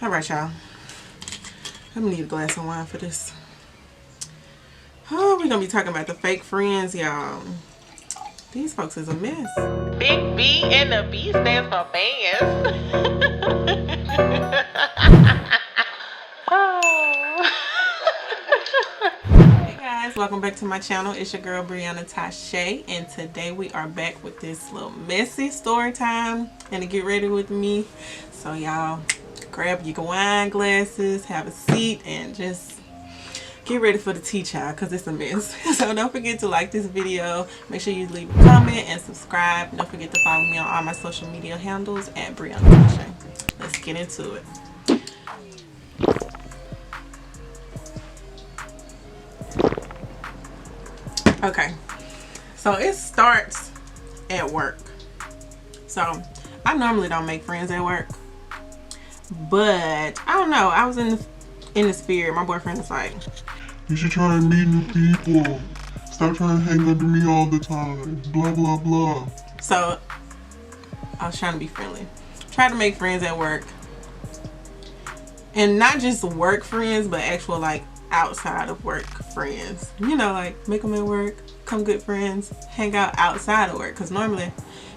Alright, y'all. I'm gonna need a glass of wine for this. Oh, we're gonna be talking about the fake friends, y'all. These folks is a mess. Big B and the B stands for fans. Hey guys, welcome back to my channel. It's your girl Breana Tyshe, and today we are back with this little messy story time. And to get ready with me, so y'all grab your wine glasses, have a seat, and just get ready for the tea, child, because it's a mess. So don't forget to like this video, make sure you leave a comment and subscribe. Don't forget to follow me on all my social media handles at Breana Tyshe. Let's get into it. Okay, so it starts at work. So I normally don't make friends at work, but I don't know, I was in the spirit. My boyfriend was like, you should try and meet new people. Stop trying to hang under me all the time. Blah, blah, blah. So I was trying to be friendly. Try to make friends at work. And not just work friends, but actual like outside of work friends. You know, like make them at work, become good friends, hang out outside of work. Because normally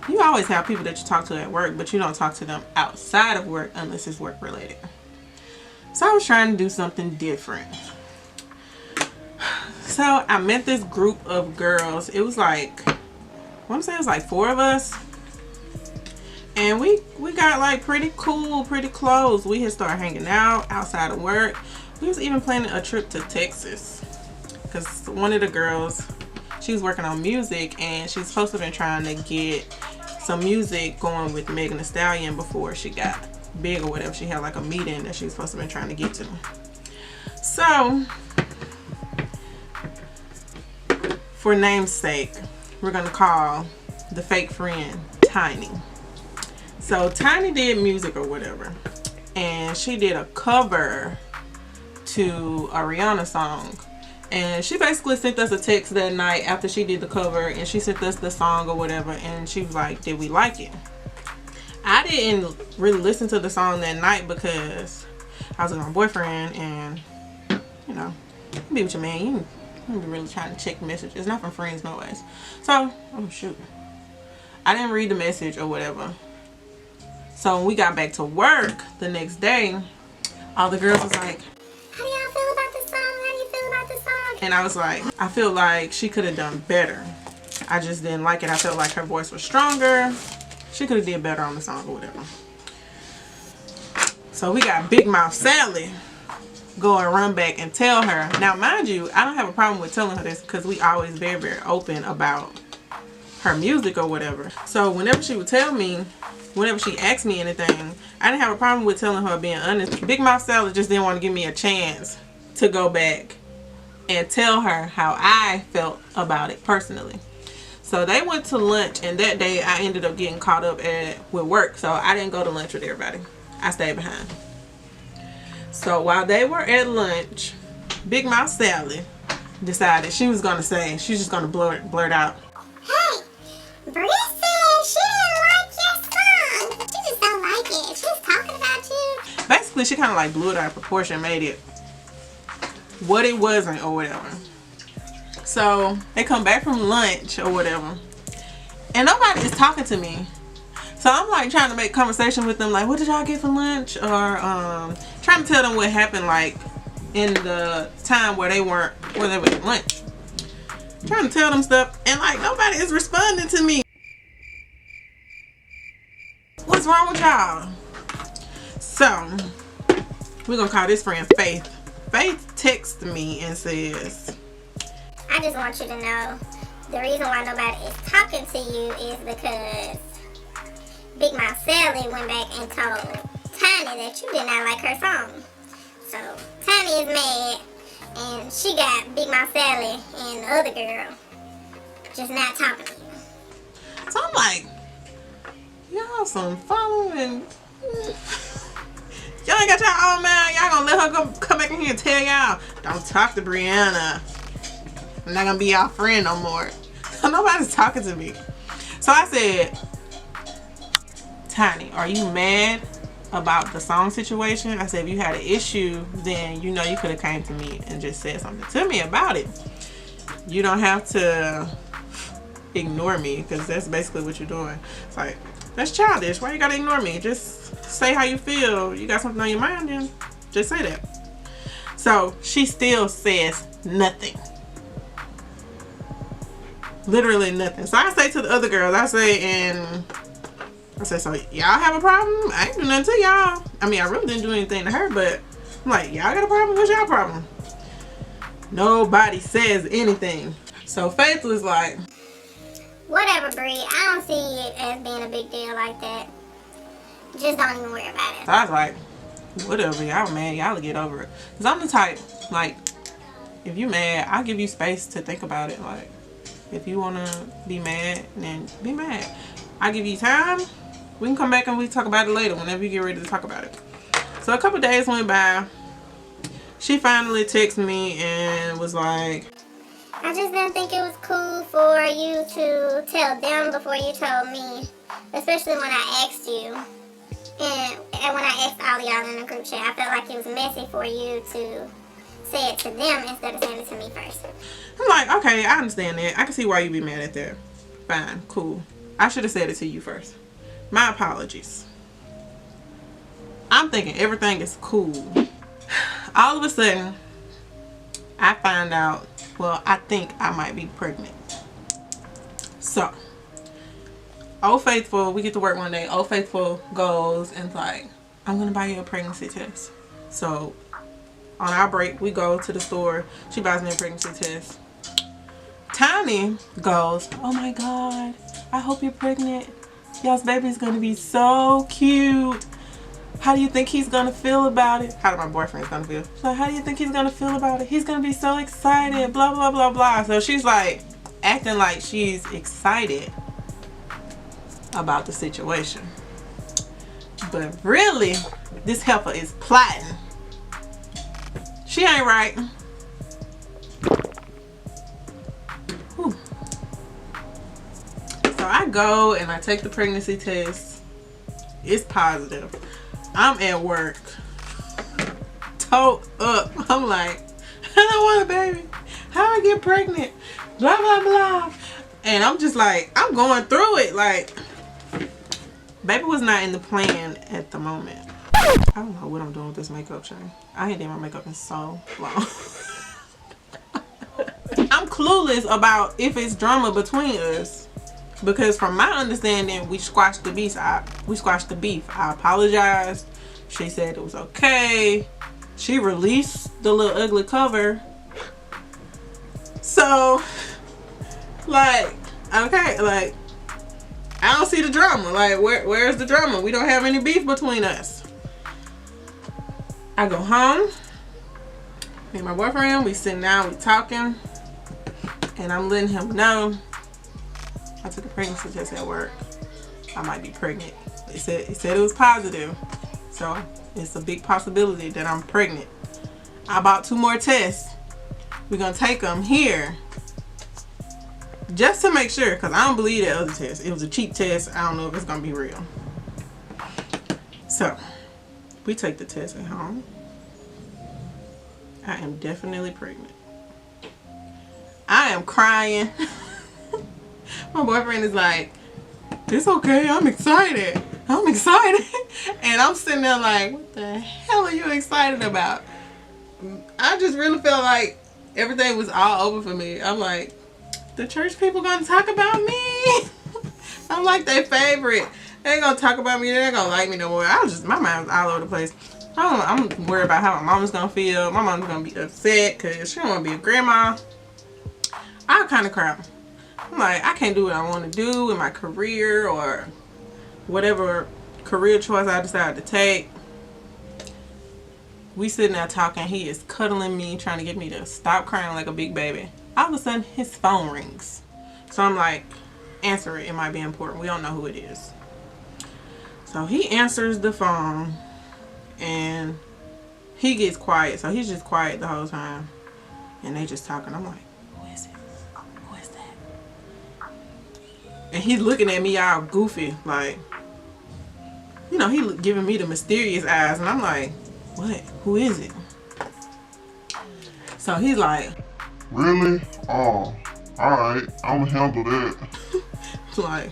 you always have people that you talk to at work, but you don't talk to them outside of work unless it's work related. So I was trying to do something different. So I met this group of girls. It was like, I want to say it was like 4 of us. And we got like pretty cool, pretty close. We had started hanging out outside of work. We was even planning a trip to Texas. Because one of the girls, she was working on music, and she's supposed to have been trying to get some music going with Megan Thee Stallion before she got big or whatever. She had like a meeting that she was supposed to have been trying to get to. So for namesake, we're gonna call the fake friend Tiny. So Tiny did music or whatever, and she did a cover to a Breana song, and she basically sent us a text that night after she did the cover, and she sent us the song or whatever, and she was like, did we like it? I didn't really listen to the song that night because I was with my boyfriend, and you know, you be with your man, you be really trying to check messages, not from friends no ways. So oh shoot, I didn't read the message or whatever. So when we got back to work the next day, all the girls was like, how do y'all feel about this song? How do you feel about this song? And I was like, I feel like she could have done better. I just didn't like it. I felt like her voice was stronger. She could have did better on the song or whatever. So we got Big Mouth Sally go and run back and tell her. Now mind you, I don't have a problem with telling her this because we always very, very open about her music or whatever. So whenever she would tell me, whenever she asked me anything, I didn't have a problem with telling her, being honest. Big Mouth Sally just didn't want to give me a chance to go back and tell her how I felt about it personally. So they went to lunch, and that day I ended up getting caught up with work, so I didn't go to lunch with everybody. I stayed behind. So while they were at lunch, Big Mouth Sally decided she was gonna say, she's just gonna blurt out, hey, Bree said she didn't like your song. She just don't like it. She was talking about you. Basically she kind of like blew it out of proportion, made it what it wasn't or whatever. So they come back from lunch or whatever, and nobody is talking to me. So I'm like trying to make conversation with them, like, what did y'all get for lunch? Or trying to tell them what happened like in the time where they were at lunch. Trying to tell them stuff, and like nobody is responding to me. What's wrong with y'all? So we're gonna call this friend Faith. Faith texts me and says, I just want you to know the reason why nobody is talking to you is because Big Mouth Sally went back and told Tiny that you did not like her song. So Tiny is mad, and she got Big Mouth Sally and the other girl just not talking to you. so I'm like, y'all some following. Y'all ain't got y'all own man. Y'all gonna let her come back in here and tell y'all, don't talk to Breana. I'm not gonna be y'all friend no more. So nobody's talking to me. So I said, Tiny, are you mad about the song situation. I said, if you had an issue, then you know you could have came to me and just said something to me about it. You don't have to ignore me, because that's basically what you're doing. It's like, that's childish. Why you gotta ignore me? Just say how you feel. You got something on your mind, then just say that. So she still says nothing. Literally nothing. So I say to the other girls, I say, so y'all have a problem? I ain't do nothing to y'all. I mean, I really didn't do anything to her, but I'm like, y'all got a problem? What's y'all problem? Nobody says anything. So Faith was like, whatever, Bree. I don't see it as being a big deal like that. Just don't even worry about it. so I was like, whatever, y'all mad, y'all get over it. Because I'm the type, like, if you mad, I'll give you space to think about it. Like, if you want to be mad, then be mad. I give you time. We can come back and we talk about it later whenever you get ready to talk about it. So a couple days went by. She finally texted me and was like, I just didn't think it was cool for you to tell them before you told me. Especially when I asked you. And when I asked all y'all in the group chat, I felt like it was messy for you to say it to them instead of saying it to me first. I'm like, okay, I understand that. I can see why you'd be mad at that. Fine, cool. I should have said it to you first. My apologies. I'm thinking everything is cool. All of a sudden, I find out, well, I think I might be pregnant. So, Old Faithful, we get to work one day. Old Faithful goes and's like, I'm going to buy you a pregnancy test. So, on our break, we go to the store. She buys me a pregnancy test. Tiny goes, oh my God, I hope you're pregnant. Y'all's baby's going to be so cute. How do you think he's going to feel about it? How do my boyfriend's going to feel? So how do you think he's going to feel about it? He's going to be so excited, blah, blah, blah, blah. So she's like acting like she's excited about the situation. But really, this heifer is plotting. She ain't right. Whew. So I go and I take the pregnancy test. It's positive. I'm at work, toe up. I'm like, I don't want a baby. How I get pregnant? Blah, blah, blah. And I'm just like, I'm going through it. Like, baby was not in the plan at the moment. I don't know what I'm doing with this makeup, Shane. I ain't done my makeup in so long. I'm clueless about if it's drama between us. Because from my understanding, we squashed the beef. I apologized. She said it was okay. She released the little ugly cover. So, like, okay, like, I don't see the drama. Like, where's the drama? We don't have any beef between us. I go home. Me and my boyfriend, we sitting down, we talking. And I'm letting him know I took a pregnancy test at work. I might be pregnant. He said it was positive. So it's a big possibility that I'm pregnant. I bought 2 more tests. We're going to take them here. Just to make sure. Because I don't believe that other test. It was a cheap test. I don't know if it's going to be real. So we take the test at home. I am definitely pregnant. I am crying. My boyfriend is like, it's okay, I'm excited. I'm excited. And I'm sitting there like, what the hell are you excited about? I just really felt like everything was all over for me. I'm like, the church people gonna talk about me? I'm like their favorite. They ain't gonna talk about me. They ain't gonna like me no more. My mind was all over the place. I'm worried about how my mama's gonna feel. My mom's gonna be upset because she don't wanna be a grandma. All kind of crap. I'm like, I can't do what I want to do in my career or whatever career choice I decide to take. We sitting there talking. He is cuddling me, trying to get me to stop crying like a big baby. All of a sudden, his phone rings. So I'm like, answer it. It might be important. We don't know who it is. So he answers the phone and he gets quiet. So he's just quiet the whole time. And they just talking. I'm like, who is it? Who is that? And he's looking at me all goofy, like, know, he giving me the mysterious eyes, and I'm like, what? Who is it? So he's like, Really? Oh, alright, I'ma handle that. like,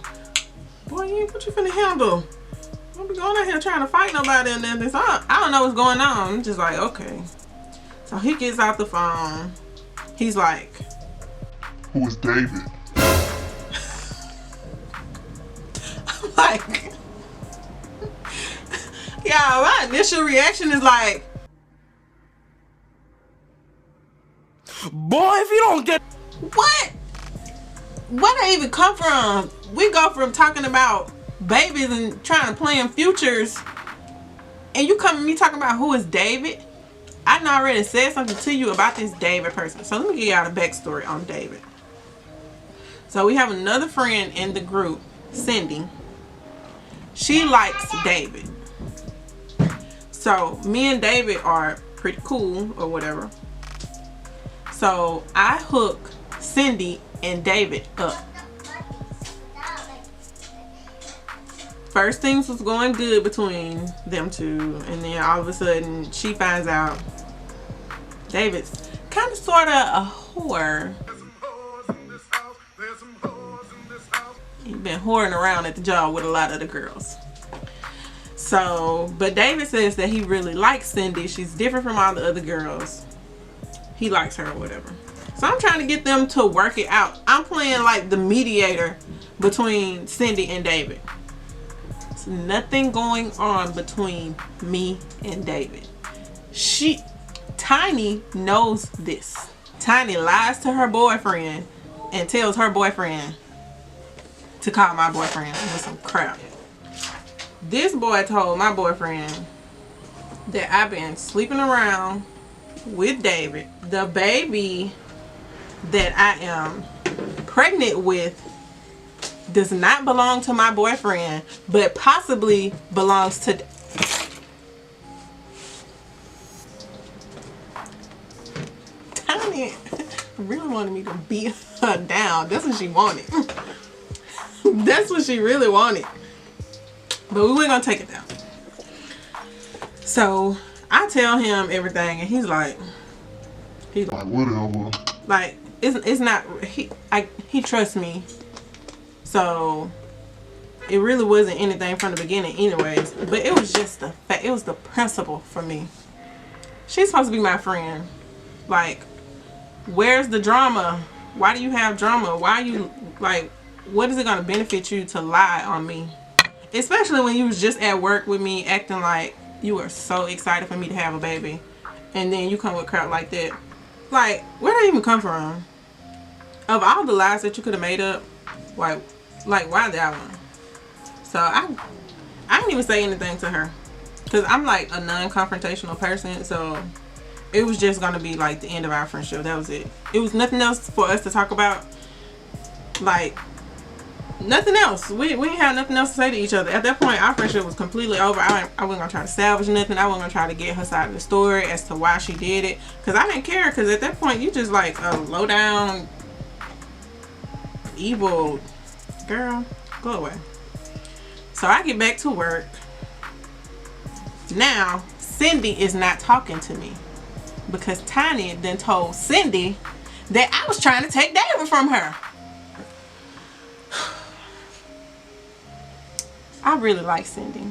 boy, what you finna handle? Don't be going out here trying to fight nobody and nothing. So I don't know what's going on. I'm just like, okay. So he gets out the phone. He's like, Who is David? I'm like, yeah, my initial reaction is like, Boy, if you don't get what? Where they even come from? We go from talking about babies and trying to plan futures, and you come to me talking about who is David? I done already said something to you about this David person. So let me give y'all the backstory on David. So we have another friend in the group, Cindy. She likes David. So me and David are pretty cool or whatever. So I hook Cindy and David up. First things was going good between them two, and then all of a sudden she finds out David's kind of sort of a whore. He's been whoring around at the job with a lot of the girls. So, but David says that he really likes Cindy. She's different from all the other girls. He likes her or whatever. So I'm trying to get them to work it out. I'm playing like the mediator between Cindy and David. There's nothing going on between me and David. Tiny knows this. Tiny lies to her boyfriend and tells her boyfriend to call my boyfriend with some crap. This boy told my boyfriend that I've been sleeping around with David. The baby that I am pregnant with does not belong to my boyfriend, but possibly belongs to Tiny. Really wanted me to beat her down. That's what she wanted. That's what she really wanted. But we weren't gonna take it down. So I tell him everything, and he's like Whatever. like it's not he trusts me. So it really wasn't anything from the beginning anyways, but it was just the fact, it was the principle for me. She's supposed to be my friend. Like, where's the drama? Why do you have drama? Why are you like, what is it gonna benefit you to lie on me? Especially when you was just at work with me acting like you were so excited for me to have a baby, and then you come with crap like that. Like, where did it even come from? Of all the lies that you could have made up, like why that one? So I didn't even say anything to her, because I'm like a non-confrontational person. So it was just gonna be like the end of our friendship. That was it. It was nothing else for us to talk about. Like, nothing else. We didn't have nothing else to say to each other. At that point, our friendship was completely over. I wasn't gonna try to salvage nothing. I wasn't gonna try to get her side of the story as to why she did it, because I didn't care. Because at that point, you just like a low down evil girl. Go away. So I get back to work. Now Cindy is not talking to me because Tiny then told Cindy that I was trying to take David from her. I really like Cindy.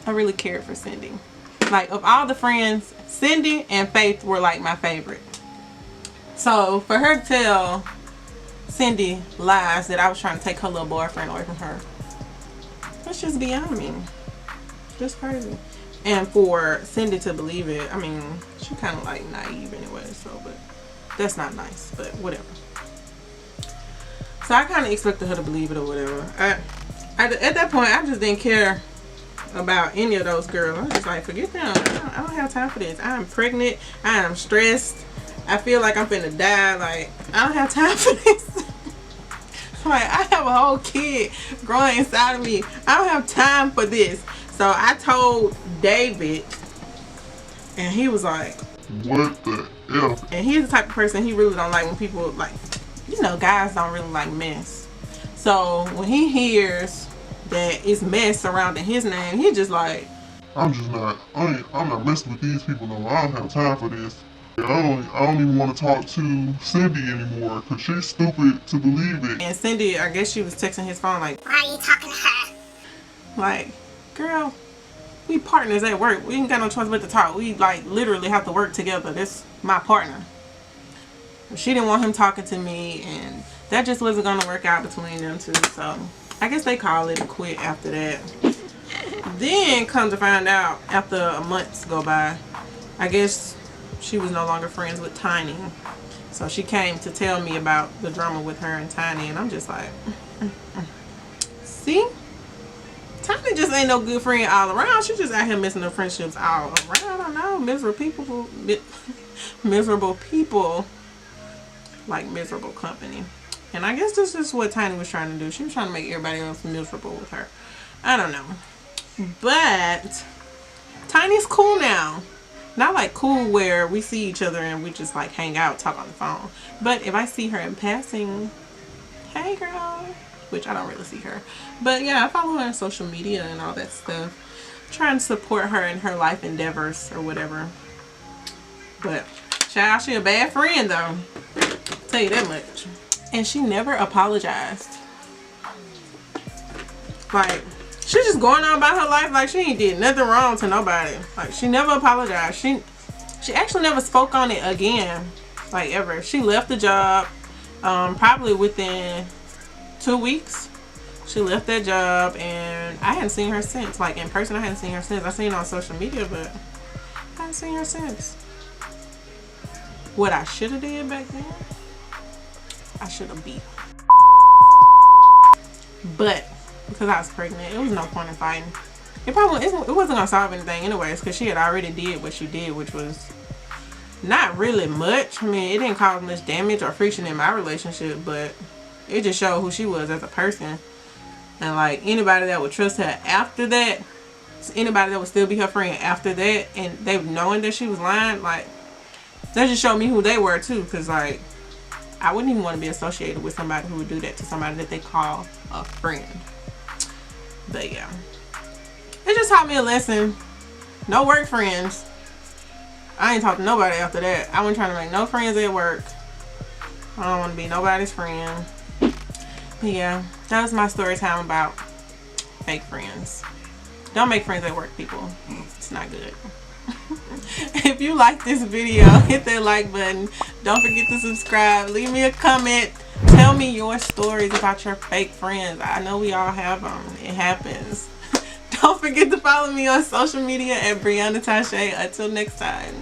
I really cared for Cindy. Like, of all the friends, Cindy and Faith were like my favorite. So for her to tell Cindy lies that I was trying to take her little boyfriend away from her, that's just beyond me. Just crazy. And for Cindy to believe it, I mean, she kind of like naive anyway, so, but that's not nice, but whatever. So I kind of expected her to believe it or whatever. At that point, I just didn't care about any of those girls. I was just like, forget them. I don't have time for this. I am pregnant. I am stressed. I feel like I'm finna die. Like, I don't have time for this. Like, I have a whole kid growing inside of me. I don't have time for this. So I told David, and he was like, What the F? and he's the type of person, he really don't like when people, like, you know, guys don't really like mess. So when he hears that is mess surrounding his name. He just like, I'm not messing with these people no more. I don't have time for this. I don't even want to talk to Cindy anymore because she's stupid to believe it. and Cindy, I guess she was texting his phone like, Why are you talking to her? like, girl, we partners at work. We ain't got no choice but to talk. We like literally have to work together. This my partner. She didn't want him talking to me, and that just wasn't gonna work out between them two. So I guess they call it a quit after that. Then come to find out, after a month go by, I guess she was no longer friends with Tiny. So she came to tell me about the drama with her and Tiny, and I'm just like, see? Tiny just ain't no good friend all around. She just out here missing the friendships all around. I don't know. Miserable people like miserable company. And I guess this is what Tiny was trying to do. She was trying to make everybody else miserable with her. I don't know. But Tiny's cool now. Not like cool where we see each other and we just like hang out, talk on the phone. But if I see her in passing, hey girl, which I don't really see her. But yeah, I follow her on social media and all that stuff. Trying to support her in her life endeavors or whatever. But child, she a bad friend though. Tell you that much. And she never apologized. Like, she just going on about her life like she ain't did nothing wrong to nobody. Like, she never apologized. She actually never spoke on it again. Like, ever. She left the job probably within 2 weeks. She left that job, and I hadn't seen her since. Like, in person, I hadn't seen her since. I seen her on social media, but I haven't seen her since. What I should have did back then, I should have beat. But because I was pregnant, it was no point in fighting. It wasn't gonna solve anything anyways, because she had already did what she did, which was not really much. I mean, it didn't cause much damage or friction in my relationship, but it just showed who she was as a person. And like, anybody that would trust her after that, anybody that would still be her friend after that, and they knowing that she was lying, like, that just showed me who they were too. Because like, I wouldn't even want to be associated with somebody who would do that to somebody that they call a friend. But yeah, it just taught me a lesson. No work friends. I ain't talked to nobody after that. I wasn't trying to make no friends at work. I don't want to be nobody's friend. But yeah, that was my story time about fake friends. Don't make friends at work, people. It's not good. If you like this video, hit that like button. Don't forget to subscribe. Leave me a comment. Tell me your stories about your fake friends. I know we all have them. It happens. Don't forget to follow me on social media at Breana Tyshe. Until next time.